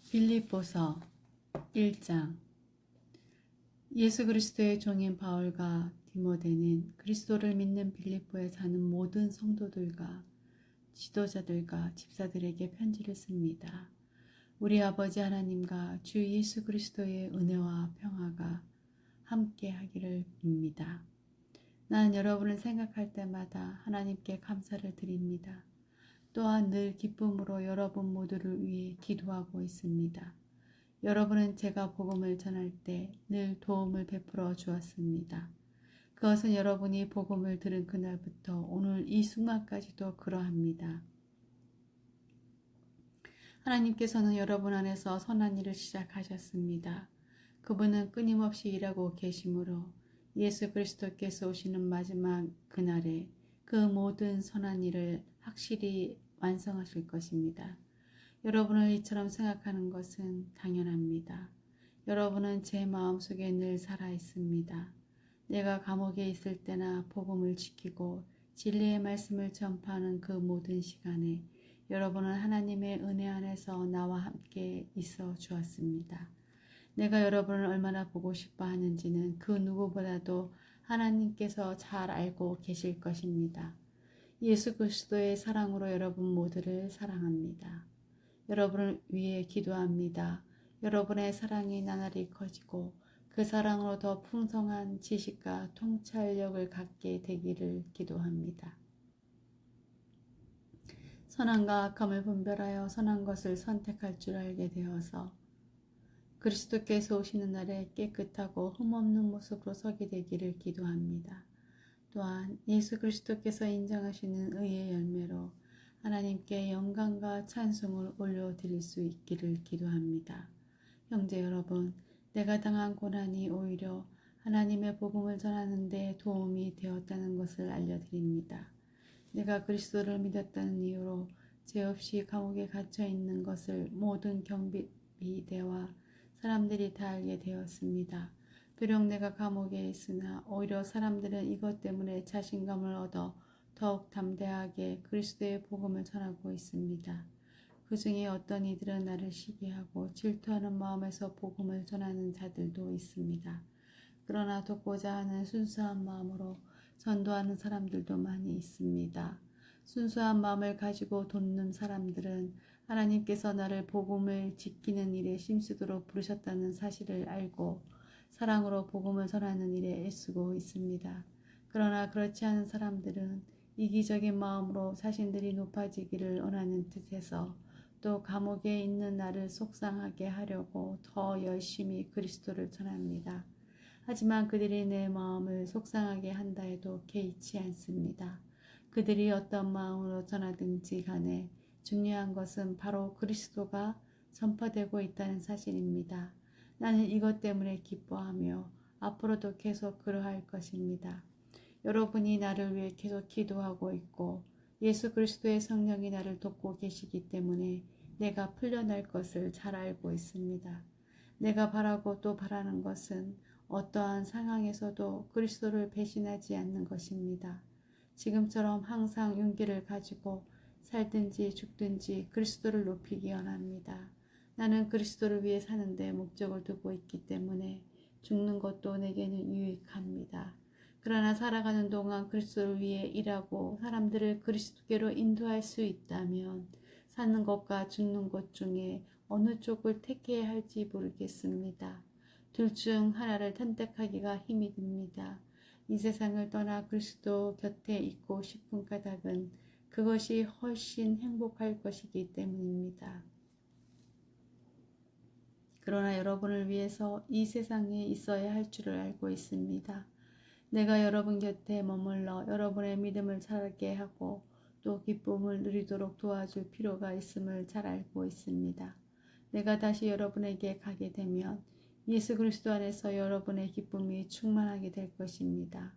빌립보서 1장. 예수 그리스도의 종인 바울과 디모데는 그리스도를 믿는 빌립보에 사는 모든 성도들과 지도자들과 집사들에게 편지를 씁니다. 우리 아버지 하나님과 주 예수 그리스도의 은혜와 평화가 함께 하기를 빕니다. 나는 여러분을 생각할 때마다 하나님께 감사를 드립니다. 또한 늘 기쁨으로 여러분 모두를 위해 기도하고 있습니다. 여러분은 제가 복음을 전할 때 늘 도움을 베풀어 주었습니다. 그것은 여러분이 복음을 들은 그날부터 오늘 이 순간까지도 그러합니다. 하나님께서는 여러분 안에서 선한 일을 시작하셨습니다. 그분은 끊임없이 일하고 계시므로 예수 그리스도께서 오시는 마지막 그날에 그 모든 선한 일을 확실히 완성하실 것입니다. 여러분을 이처럼 생각하는 것은 당연합니다. 여러분은 제 마음속에 늘 살아 있습니다. 내가 감옥에 있을 때나 복음을 지키고 진리의 말씀을 전파하는 그 모든 시간에 여러분은 하나님의 은혜 안에서 나와 함께 있어 주었습니다. 내가 여러분을 얼마나 보고 싶어 하는지는 그 누구보다도 하나님께서 잘 알고 계실 것입니다. 예수 그리스도의 사랑으로 여러분 모두를 사랑합니다. 여러분을 위해 기도합니다. 여러분의 사랑이 나날이 커지고 그 사랑으로 더 풍성한 지식과 통찰력을 갖게 되기를 기도합니다. 선함과 악함을 분별하여 선한 것을 선택할 줄 알게 되어서 그리스도께서 오시는 날에 깨끗하고 흠없는 모습으로 서게 되기를 기도합니다. 또한 예수 그리스도께서 인정하시는 의의 열매로 하나님께 영광과 찬송을 올려드릴 수 있기를 기도합니다. 형제 여러분, 내가 당한 고난이 오히려 하나님의 복음을 전하는 데 도움이 되었다는 것을 알려드립니다. 내가 그리스도를 믿었다는 이유로 죄 없이 감옥에 갇혀 있는 것을 모든 경비대와 사람들이 다 알게 되었습니다. 비록 내가 감옥에 있으나 오히려 사람들은 이것 때문에 자신감을 얻어 더욱 담대하게 그리스도의 복음을 전하고 있습니다. 그 중에 어떤 이들은 나를 시기하고 질투하는 마음에서 복음을 전하는 자들도 있습니다. 그러나 돕고자 하는 순수한 마음으로 전도하는 사람들도 많이 있습니다. 순수한 마음을 가지고 돕는 사람들은 하나님께서 나를 복음을 지키는 일에 힘쓰도록 부르셨다는 사실을 알고 사랑으로 복음을 전하는 일에 애쓰고 있습니다. 그러나 그렇지 않은 사람들은 이기적인 마음으로 자신들이 높아지기를 원하는 뜻에서 또 감옥에 있는 나를 속상하게 하려고 더 열심히 그리스도를 전합니다. 하지만 그들이 내 마음을 속상하게 한다 해도 개의치 않습니다. 그들이 어떤 마음으로 전하든지 간에 중요한 것은 바로 그리스도가 전파되고 있다는 사실입니다. 나는 이것 때문에 기뻐하며 앞으로도 계속 그러할 것입니다. 여러분이 나를 위해 계속 기도하고 있고 예수 그리스도의 성령이 나를 돕고 계시기 때문에 내가 풀려날 것을 잘 알고 있습니다. 내가 바라고 또 바라는 것은 어떠한 상황에서도 그리스도를 배신하지 않는 것입니다. 지금처럼 항상 용기를 가지고 살든지 죽든지 그리스도를 높이기 원합니다. 나는 그리스도를 위해 사는데 목적을 두고 있기 때문에 죽는 것도 내게는 유익합니다. 그러나 살아가는 동안 그리스도를 위해 일하고 사람들을 그리스도께로 인도할 수 있다면 사는 것과 죽는 것 중에 어느 쪽을 택해야 할지 모르겠습니다. 둘 중 하나를 선택하기가 힘이 듭니다. 이 세상을 떠나 그리스도 곁에 있고 싶은 까닭은 그것이 훨씬 행복할 것이기 때문입니다. 그러나 여러분을 위해서 이 세상에 있어야 할 줄을 알고 있습니다. 내가 여러분 곁에 머물러 여러분의 믿음을 자라게 하고 또 기쁨을 누리도록 도와줄 필요가 있음을 잘 알고 있습니다. 내가 다시 여러분에게 가게 되면 예수 그리스도 안에서 여러분의 기쁨이 충만하게 될 것입니다.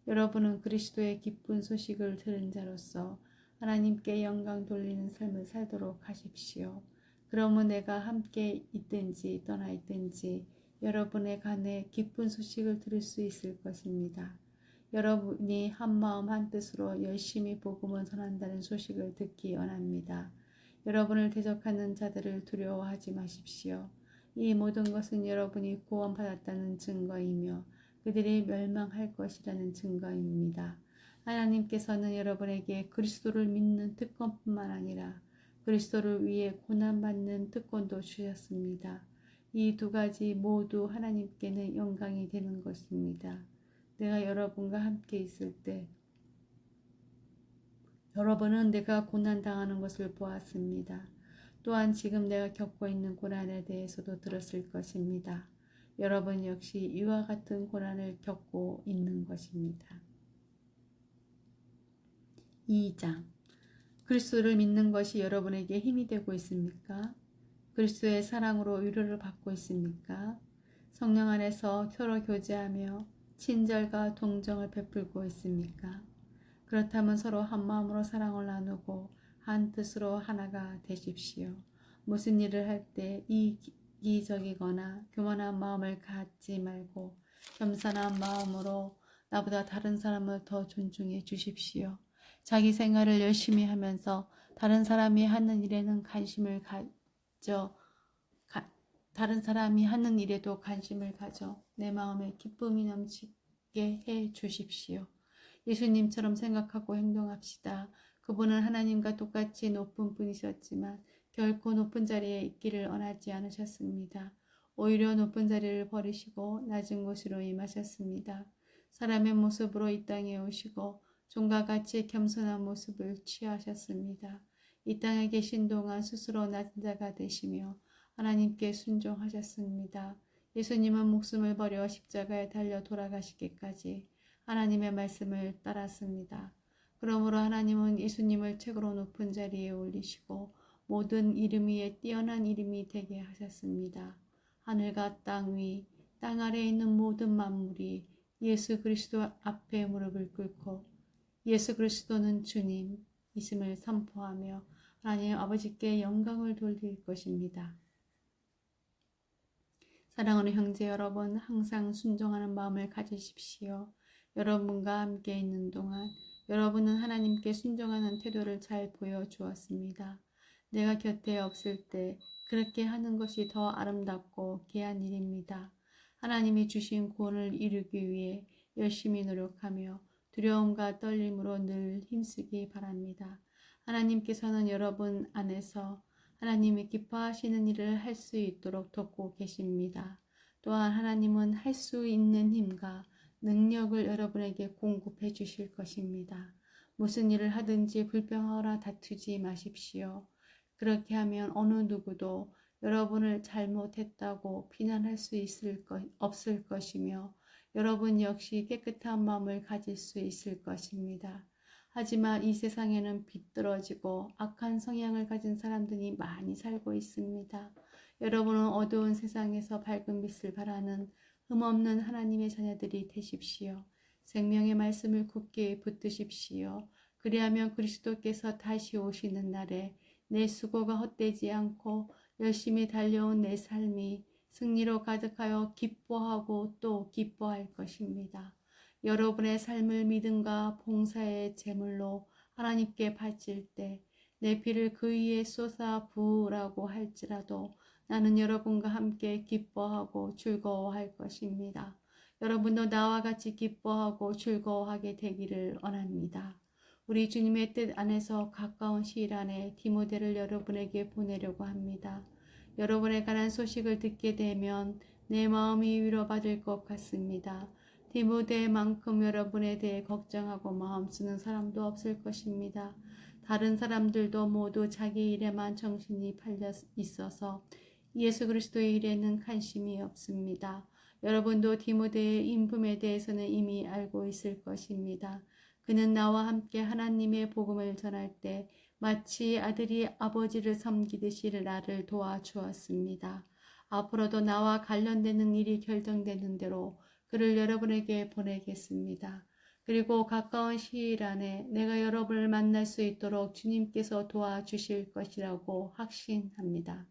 여러분은 그리스도의 기쁜 소식을 들은 자로서 하나님께 영광 돌리는 삶을 살도록 하십시오. 그러면 내가 함께 있든지 떠나 있든지 여러분의 간에 기쁜 소식을 들을 수 있을 것입니다. 여러분이 한마음 한뜻으로 열심히 복음을 전한다는 소식을 듣기 원합니다. 여러분을 대적하는 자들을 두려워하지 마십시오. 이 모든 것은 여러분이 구원받았다는 증거이며 그들이 멸망할 것이라는 증거입니다. 하나님께서는 여러분에게 그리스도를 믿는 특권뿐만 아니라 그리스도를 위해 고난받는 특권도 주셨습니다. 이 두 가지 모두 하나님께는 영광이 되는 것입니다. 내가 여러분과 함께 있을 때 여러분은 내가 고난당하는 것을 보았습니다. 또한 지금 내가 겪고 있는 고난에 대해서도 들었을 것입니다. 여러분 역시 이와 같은 고난을 겪고 있는 것입니다. 2장. 그리스도를 믿는 것이 여러분에게 힘이 되고 있습니까? 그리스도의 사랑으로 위로를 받고 있습니까? 성령 안에서 서로 교제하며 친절과 동정을 베풀고 있습니까? 그렇다면 서로 한 마음으로 사랑을 나누고 한 뜻으로 하나가 되십시오. 무슨 일을 할 때 이기적이거나 교만한 마음을 갖지 말고 겸손한 마음으로 나보다 다른 사람을 더 존중해 주십시오. 자기 생활을 열심히 하면서 다른 사람이 하는 일에는 다른 사람이 하는 일에도 관심을 가져 내 마음에 기쁨이 넘치게 해 주십시오. 예수님처럼 생각하고 행동합시다. 그분은 하나님과 똑같이 높은 분이셨지만 결코 높은 자리에 있기를 원하지 않으셨습니다. 오히려 높은 자리를 버리시고 낮은 곳으로 임하셨습니다. 사람의 모습으로 이 땅에 오시고 종과 같이 겸손한 모습을 취하셨습니다. 이 땅에 계신 동안 스스로 낮은 자가 되시며 하나님께 순종하셨습니다. 예수님은 목숨을 버려 십자가에 달려 돌아가시기까지 하나님의 말씀을 따랐습니다. 그러므로 하나님은 예수님을 최고로 높은 자리에 올리시고 모든 이름 위에 뛰어난 이름이 되게 하셨습니다. 하늘과 땅 위, 땅 아래에 있는 모든 만물이 예수 그리스도 앞에 무릎을 꿇고 예수 그리스도는 주님 이심을 선포하며 하나님 아버지께 영광을 돌릴 것입니다. 사랑하는 형제 여러분, 항상 순종하는 마음을 가지십시오. 여러분과 함께 있는 동안 여러분은 하나님께 순종하는 태도를 잘 보여주었습니다. 내가 곁에 없을 때 그렇게 하는 것이 더 아름답고 귀한 일입니다. 하나님이 주신 구원을 이루기 위해 열심히 노력하며 두려움과 떨림으로 늘 힘쓰기 바랍니다. 하나님께서는 여러분 안에서 하나님이 기뻐하시는 일을 할 수 있도록 돕고 계십니다. 또한 하나님은 할 수 있는 힘과 능력을 여러분에게 공급해 주실 것입니다. 무슨 일을 하든지 불평하거나 다투지 마십시오. 그렇게 하면 어느 누구도 여러분을 잘못했다고 비난할 수 없을 것이며 여러분 역시 깨끗한 마음을 가질 수 있을 것입니다. 하지만 이 세상에는 비뚤어지고 악한 성향을 가진 사람들이 많이 살고 있습니다. 여러분은 어두운 세상에서 밝은 빛을 발하는 흠없는 하나님의 자녀들이 되십시오. 생명의 말씀을 굳게 붙드십시오. 그리하면 그리스도께서 다시 오시는 날에 내 수고가 헛되지 않고 열심히 달려온 내 삶이 승리로 가득하여 기뻐하고 또 기뻐할 것입니다. 여러분의 삶을 믿음과 봉사의 제물로 하나님께 바칠 때 내 피를 그 위에 쏟아 부으라고 할지라도 나는 여러분과 함께 기뻐하고 즐거워할 것입니다. 여러분도 나와 같이 기뻐하고 즐거워하게 되기를 원합니다. 우리 주님의 뜻 안에서 가까운 시일 안에 디모데를 여러분에게 보내려고 합니다. 여러분에 관한 소식을 듣게 되면 내 마음이 위로받을 것 같습니다. 디모데만큼 여러분에 대해 걱정하고 마음 쓰는 사람도 없을 것입니다. 다른 사람들도 모두 자기 일에만 정신이 팔려 있어서 예수 그리스도의 일에는 관심이 없습니다. 여러분도 디모데의 인품에 대해서는 이미 알고 있을 것입니다. 그는 나와 함께 하나님의 복음을 전할 때 마치 아들이 아버지를 섬기듯이 나를 도와주었습니다. 앞으로도 나와 관련되는 일이 결정되는 대로 그를 여러분에게 보내겠습니다. 그리고 가까운 시일 안에 내가 여러분을 만날 수 있도록 주님께서 도와주실 것이라고 확신합니다.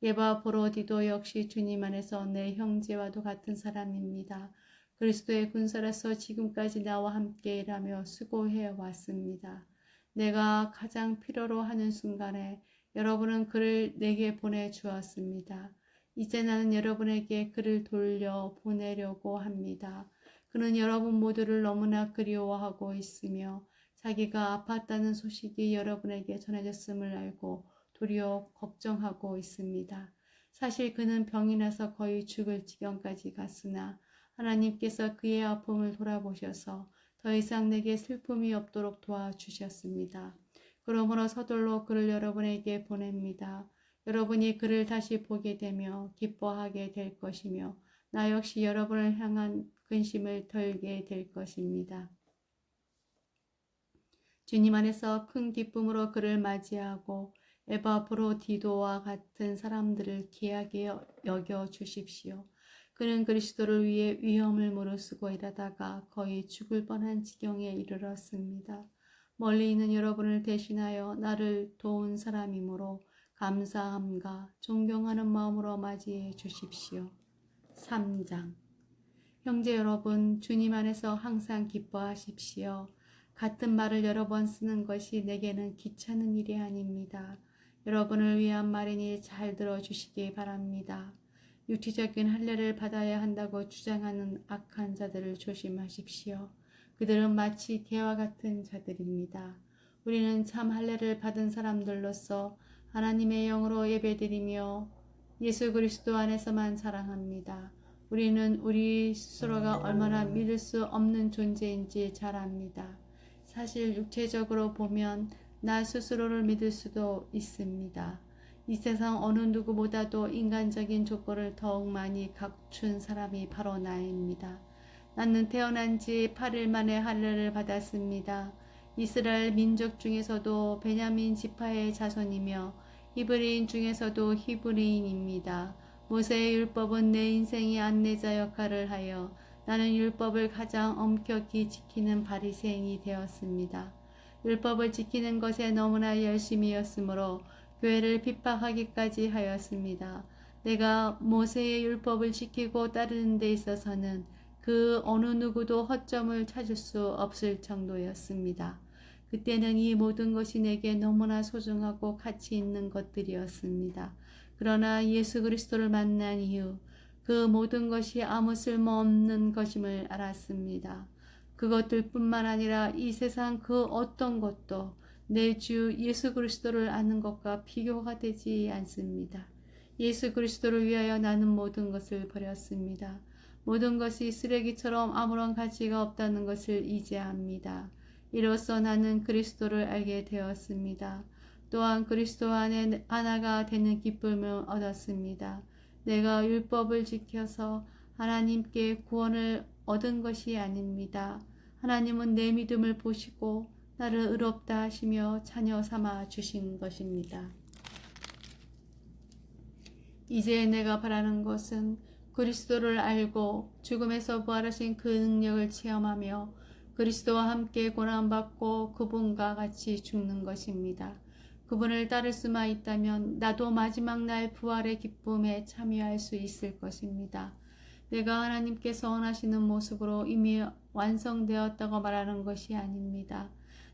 예바브로디도 역시 주님 안에서 내 형제와도 같은 사람입니다. 그리스도의 군사로서 지금까지 나와 함께 일하며 수고해 왔습니다. 내가 가장 필요로 하는 순간에 여러분은 그를 내게 보내주었습니다. 이제 나는 여러분에게 그를 돌려 보내려고 합니다. 그는 여러분 모두를 너무나 그리워하고 있으며 자기가 아팠다는 소식이 여러분에게 전해졌음을 알고 도리어 걱정하고 있습니다. 사실 그는 병이 나서 거의 죽을 지경까지 갔으나 하나님께서 그의 아픔을 돌아보셔서 더 이상 내게 슬픔이 없도록 도와주셨습니다. 그러므로 서둘러 그를 여러분에게 보냅니다. 여러분이 그를 다시 보게 되며 기뻐하게 될 것이며 나 역시 여러분을 향한 근심을 덜게 될 것입니다. 주님 안에서 큰 기쁨으로 그를 맞이하고 에바브로디도와 같은 사람들을 귀하게 여겨 주십시오. 그는 그리스도를 위해 위험을 무릅쓰고 일하다가 거의 죽을 뻔한 지경에 이르렀습니다. 멀리 있는 여러분을 대신하여 나를 도운 사람이므로 감사함과 존경하는 마음으로 맞이해 주십시오. 3장. 형제 여러분, 주님 안에서 항상 기뻐하십시오. 같은 말을 여러 번 쓰는 것이 내게는 귀찮은 일이 아닙니다. 여러분을 위한 말이니 잘 들어주시기 바랍니다. 육체적인 할례를 받아야 한다고 주장하는 악한 자들을 조심하십시오. 그들은 마치 개와 같은 자들입니다. 우리는 참 할례를 받은 사람들로서 하나님의 영으로 예배드리며 예수 그리스도 안에서만 자랑합니다. 우리는 우리 스스로가 얼마나 믿을 수 없는 존재인지 잘 압니다. 사실 육체적으로 보면 나 스스로를 믿을 수도 있습니다. 이 세상 어느 누구보다도 인간적인 조건을 더욱 많이 갖춘 사람이 바로 나입니다. 나는 태어난 지 8일 만에 할례를 받았습니다. 이스라엘 민족 중에서도 베냐민 지파의 자손이며 히브리인 중에서도 히브리인입니다. 모세의 율법은 내 인생의 안내자 역할을 하여 나는 율법을 가장 엄격히 지키는 바리새인이 되었습니다. 율법을 지키는 것에 너무나 열심이었으므로 교회를 핍박하기까지 하였습니다. 내가 모세의 율법을 지키고 따르는 데 있어서는 그 어느 누구도 허점을 찾을 수 없을 정도였습니다. 그때는 이 모든 것이 내게 너무나 소중하고 가치 있는 것들이었습니다. 그러나 예수 그리스도를 만난 이후 그 모든 것이 아무 쓸모없는 것임을 알았습니다. 그것들뿐만 아니라 이 세상 그 어떤 것도 내 주 예수 그리스도를 아는 것과 비교가 되지 않습니다. 예수 그리스도를 위하여 나는 모든 것을 버렸습니다. 모든 것이 쓰레기처럼 아무런 가치가 없다는 것을 이제 압니다. 이로써 나는 그리스도를 알게 되었습니다. 또한 그리스도 안에 하나가 되는 기쁨을 얻었습니다. 내가 율법을 지켜서 하나님께 구원을 얻은 것이 아닙니다. 하나님은 내 믿음을 보시고 나를 의롭다 하시며 자녀 삼아 주신 것입니다. 이제 내가 바라는 것은 그리스도를 알고 죽음에서 부활하신 그 능력을 체험하며 그리스도와 함께 고난받고 그분과 같이 죽는 것입니다. 그분을 따를 수만 있다면 나도 마지막 날 부활의 기쁨에 참여할 수 있을 것입니다. 내가 하나님께서 원하시는 모습으로 이미 완성되었다고 말하는 것이 아닙니다.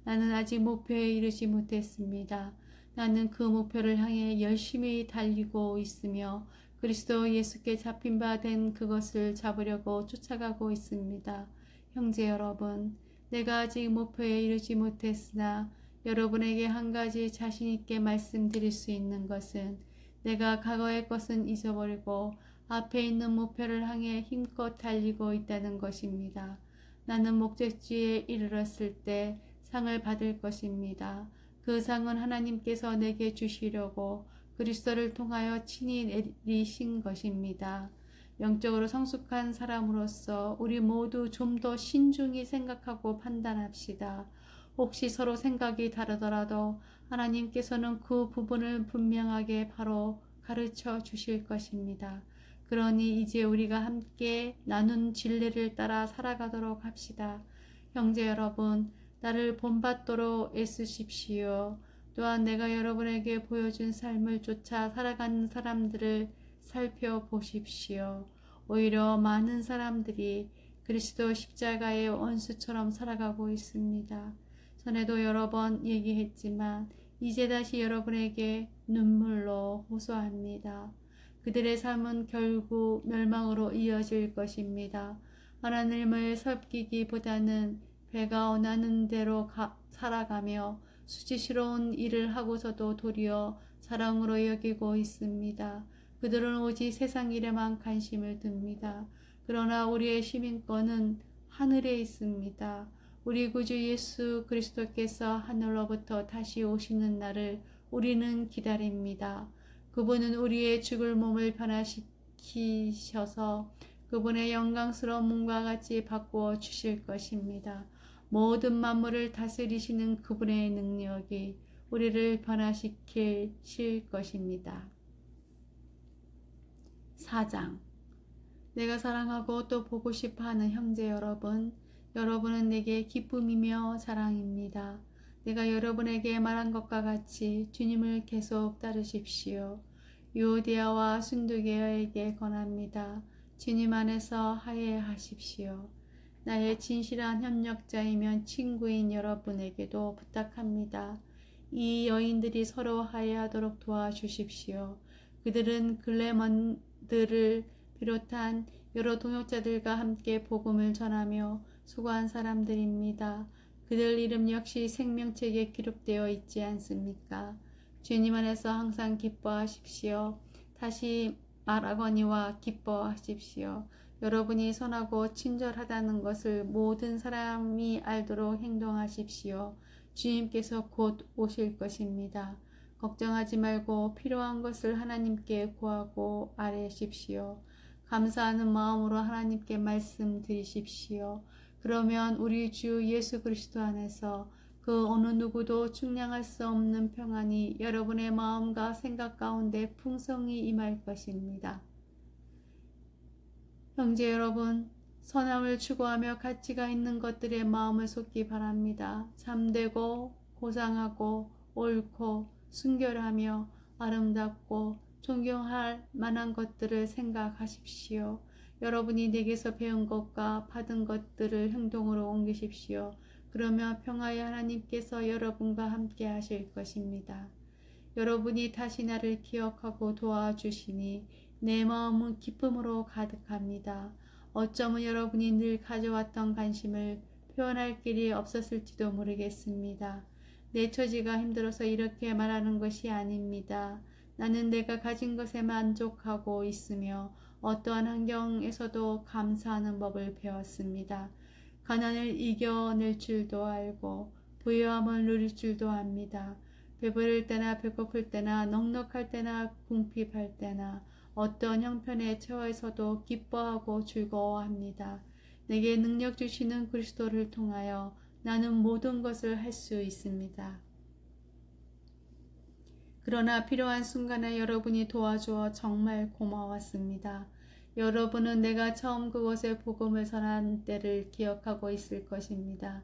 나는 아직 목표에 이르지 못했습니다. 나는 그 목표를 향해 열심히 달리고 있으며 그리스도 예수께 잡힌 바 된 그것을 잡으려고 쫓아가고 있습니다. 형제 여러분, 내가 아직 목표에 이르지 못했으나 여러분에게 한 가지 자신 있게 말씀드릴 수 있는 것은 내가 과거의 것은 잊어버리고 앞에 있는 목표를 향해 힘껏 달리고 있다는 것입니다. 나는 목적지에 이르렀을 때 상을 받을 것입니다. 그 상은 하나님께서 내게 주시려고 그리스도를 통하여 친히 내리신 것입니다. 영적으로 성숙한 사람으로서 우리 모두 좀 더 신중히 생각하고 판단합시다. 혹시 서로 생각이 다르더라도 하나님께서는 그 부분을 분명하게 바로 가르쳐 주실 것입니다. 그러니 이제 우리가 함께 나눈 진리를 따라 살아가도록 합시다. 형제 여러분, 나를 본받도록 애쓰십시오. 또한 내가 여러분에게 보여준 삶을 쫓아 살아가는 사람들을 살펴보십시오. 오히려 많은 사람들이 그리스도 십자가의 원수처럼 살아가고 있습니다. 전에도 여러 번 얘기했지만 이제 다시 여러분에게 눈물로 호소합니다. 그들의 삶은 결국 멸망으로 이어질 것입니다. 하나님을 섬기기보다는 배가 원하는 대로 살아가며 수치스러운 일을 하고서도 도리어 사랑으로 여기고 있습니다. 그들은 오직 세상 일에만 관심을 둡니다. 그러나 우리의 시민권은 하늘에 있습니다. 우리 구주 예수 그리스도께서 하늘로부터 다시 오시는 날을 우리는 기다립니다. 그분은 우리의 죽을 몸을 변화시키셔서 그분의 영광스러운 몸과 같이 바꾸어 주실 것입니다. 모든 만물을 다스리시는 그분의 능력이 우리를 변화시키실 것입니다. 4장. 내가 사랑하고 또 보고 싶어하는 형제 여러분, 여러분은 내게 기쁨이며 자랑입니다. 내가 여러분에게 말한 것과 같이 주님을 계속 따르십시오. 유오디아와 순두계어에게 권합니다. 주님 안에서 화해하십시오. 나의 진실한 협력자이면 친구인 여러분에게도 부탁합니다. 이 여인들이 서로 화해하도록 도와주십시오. 그들은 글레먼드를 비롯한 여러 동역자들과 함께 복음을 전하며 수고한 사람들입니다. 그들 이름 역시 생명책에 기록되어 있지 않습니까? 주님 안에서 항상 기뻐하십시오. 다시 말하거니와 기뻐하십시오. 여러분이 선하고 친절하다는 것을 모든 사람이 알도록 행동하십시오. 주님께서 곧 오실 것입니다. 걱정하지 말고 필요한 것을 하나님께 구하고 아뢰십시오. 감사하는 마음으로 하나님께 말씀드리십시오. 그러면 우리 주 예수 그리스도 안에서 그 어느 누구도 측량할 수 없는 평안이 여러분의 마음과 생각 가운데 풍성히 임할 것입니다. 형제 여러분, 선함을 추구하며 가치가 있는 것들에 마음을 쏟기 바랍니다. 참되고 고상하고 옳고 순결하며 아름답고 존경할 만한 것들을 생각하십시오. 여러분이 내게서 배운 것과 받은 것들을 행동으로 옮기십시오. 그러면 평화의 하나님께서 여러분과 함께 하실 것입니다. 여러분이 다시 나를 기억하고 도와주시니 내 마음은 기쁨으로 가득합니다. 어쩌면 여러분이 늘 가져왔던 관심을 표현할 길이 없었을지도 모르겠습니다. 내 처지가 힘들어서 이렇게 말하는 것이 아닙니다. 나는 내가 가진 것에 만족하고 있으며 어떠한 환경에서도 감사하는 법을 배웠습니다. 가난을 이겨낼 줄도 알고 부유함을 누릴 줄도 압니다. 배부를 때나 배고플 때나 넉넉할 때나 궁핍할 때나 어떤 형편에 처해서도 기뻐하고 즐거워합니다. 내게 능력 주시는 그리스도를 통하여 나는 모든 것을 할 수 있습니다. 그러나 필요한 순간에 여러분이 도와주어 정말 고마웠습니다. 여러분은 내가 처음 그곳에 복음을 전한 때를 기억하고 있을 것입니다.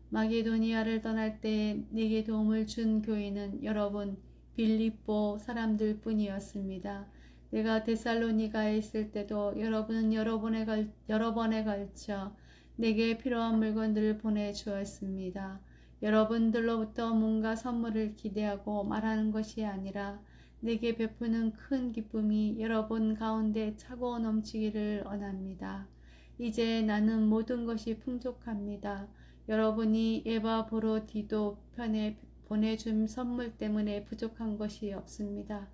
마게도니아를 떠날 때 내게 도움을 준 교인은 여러분 빌립보 사람들 뿐이었습니다. 내가 데살로니가에 있을 때도 여러분은 여러 번에 걸쳐 내게 필요한 물건들을 보내주었습니다. 여러분들로부터 뭔가 선물을 기대하고 말하는 것이 아니라 내게 베푸는 큰 기쁨이 여러분 가운데 차고 넘치기를 원합니다. 이제 나는 모든 것이 풍족합니다. 여러분이 에바 보로디도 편에 보내준 선물 때문에 부족한 것이 없습니다.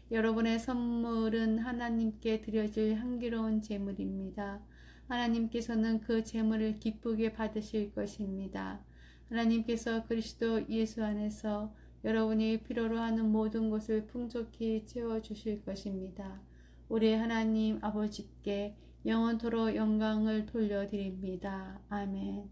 여러분의 선물은 하나님께 드려질 향기로운 제물입니다. 하나님께서는 그 제물을 기쁘게 받으실 것입니다. 하나님께서 그리스도 예수 안에서 여러분이 필요로 하는 모든 것을 풍족히 채워주실 것입니다. 우리 하나님 아버지께 영원토록 영광을 돌려드립니다. 아멘.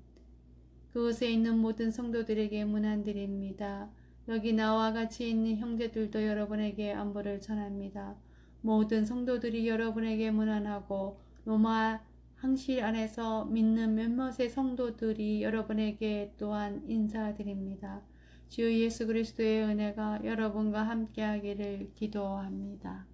그곳에 있는 모든 성도들에게 문안드립니다. 여기 나와 같이 있는 형제들도 여러분에게 안부를 전합니다. 모든 성도들이 여러분에게 문안하고 로마 항실 안에서 믿는 몇몇의 성도들이 여러분에게 또한 인사드립니다. 주 예수 그리스도의 은혜가 여러분과 함께하기를 기도합니다.